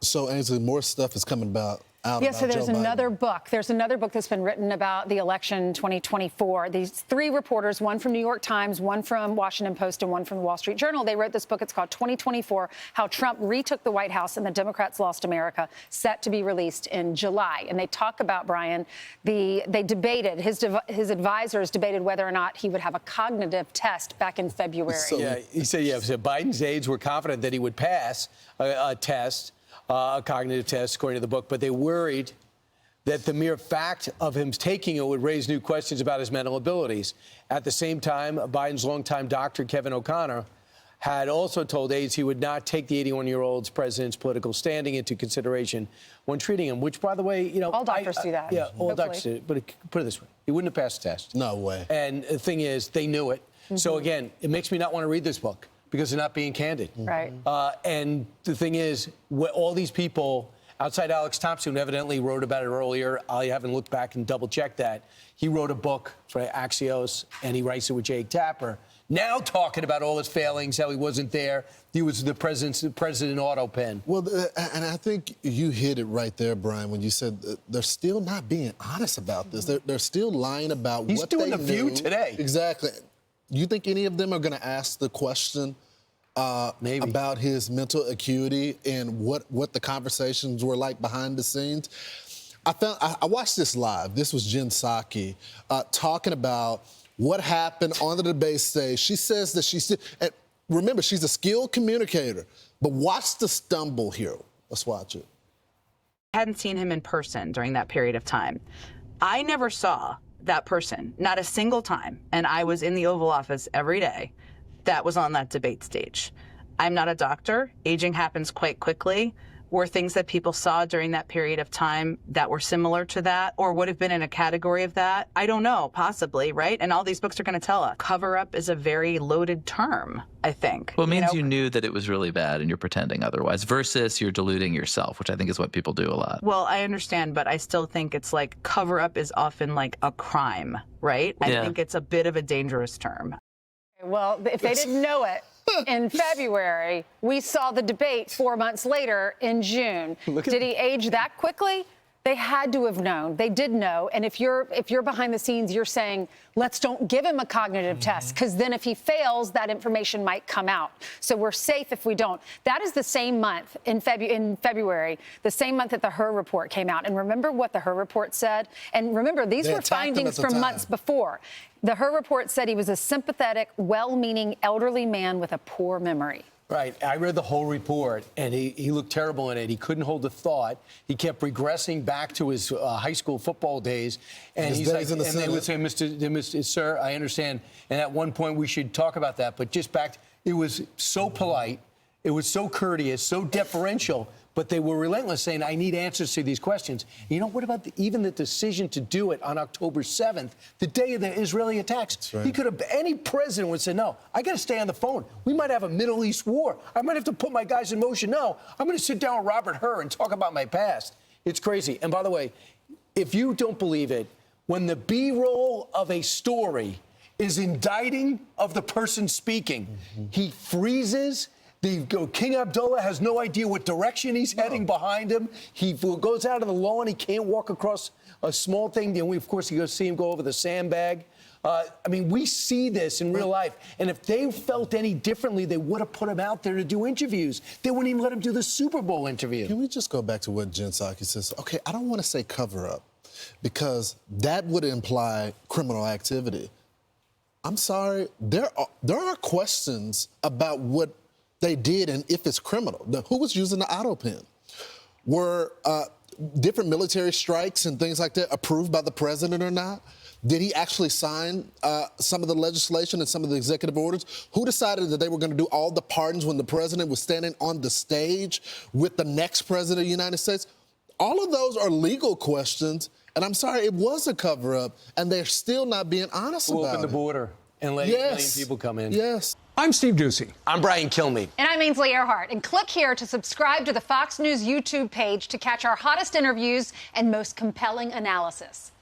So, Ainsley, more stuff is coming out. Yeah, so there's another book. There's another book that's been written about the election 2024. These three reporters, one from New York Times, one from Washington Post, and one from the Wall Street Journal, they wrote this book. It's called 2024, How Trump Retook the White House and the Democrats Lost America, set to be released in July. And they talk about, Brian, they debated, his advisors debated whether or not he would have a cognitive test back in February. He said, so Biden's aides were confident that he would pass a test, a cognitive test, according to the book, but they worried that the mere fact of him taking it would raise new questions about his mental abilities. At the same time, Biden's longtime doctor, Kevin O'Connor, had also told aides he would not take the 81-year-old president's political standing into consideration when treating him, which, by the way, you know... All doctors do that. Yeah, all doctors do it. But put it this way. He wouldn't have passed the test. No way. And the thing is, they knew it. So, again, it makes me not want to read this book, because they're not being candid. Right. And the thing is, all these people, outside Alex Thompson, who evidently wrote about it earlier, I haven't looked back and double-checked that. He wrote a book for Axios, and he writes it with Jake Tapper. Now talking about all his failings, how he wasn't there. He was the president auto pen. Well, and I think you hit it right there, Brian, when you said they're still not being honest about this. They're still lying about what they knew. He's doing a few today. Exactly. You think any of them are going to ask the question Maybe about his mental acuity and what the conversations were like behind the scenes? I watched this live. This was Jen Psaki talking about what happened on the debate stage. She says that and remember, she's a skilled communicator, but watch the stumble here. Let's watch it. I hadn't seen him in person during that period of time. I never saw that person, not a single time, and I was in the Oval Office every day, that was on that debate stage. I'm not a doctor. Aging happens quite quickly. Were things that people saw during that period of time that were similar to that or would have been in a category of that? I don't know, possibly, right? And all these books are going to tell us. Cover-up is a very loaded term, I think. Well, it means you knew that it was really bad and you're pretending otherwise versus you're deluding yourself, which I think is what people do a lot. Well, I understand, but I still think it's like cover-up is often like a crime, right? I think it's a bit of a dangerous term. Well, if they didn't know it in February, we saw the debate 4 months later in June. Did he age that quickly? They had to have known. They did know. And if you're behind the scenes, you're saying, let's don't give him a cognitive test, because then if he fails, that information might come out. So we're safe if we don't. That is the same month in February, the same month that the Her report came out. And remember what the Her report said? And remember, these were findings from months before. The Her report said he was a sympathetic, well-meaning elderly man with a poor memory. Right. I read the whole report, and he looked terrible in it. He couldn't hold a thought. He kept regressing back to his high school football days. And he's like, and they would say, Mr. Sir, I understand. And at one point, we should talk about that. But just back, it was so polite. It was so courteous, so deferential. But they were relentless, saying, I need answers to these questions. And you know, what about even the decision to do it on October 7th, the day of the Israeli attacks? Right. He could have, any president would say, no, I got to stay on the phone. We might have a Middle East war. I might have to put my guys in motion. No, I'm going to sit down with Robert Hur and talk about my past. It's crazy. And by the way, if you don't believe it, when the B-roll of a story is indicting of the person speaking, he freezes. King Abdullah has no idea what direction he's heading behind him. He goes out of the lawn. He can't walk across a small thing. And of course, you go see him go over the sandbag. I mean, we see this in real life. And if they felt any differently, they would have put him out there to do interviews. They wouldn't even let him do the Super Bowl interview. Can we just go back to what Jen Psaki says? Okay, I don't want to say cover up because that would imply criminal activity. I'm sorry. There are questions about what they did and if it's criminal. Who was using the auto pen? Were different military strikes and things like that approved by the president or not? Did he actually sign some of the legislation and some of the executive orders? Who decided that they were going to do all the pardons when the president was standing on the stage with the next president of the United States? All of those are legal questions, and I'm sorry, it was a cover-up, and they're still not being honest about it. Open the border and let people come in. Yes. I'm Steve Ducey. I'm Brian Kilmeade. And I'm Ainsley Earhart. And click here to subscribe to the Fox News YouTube page to catch our hottest interviews and most compelling analysis.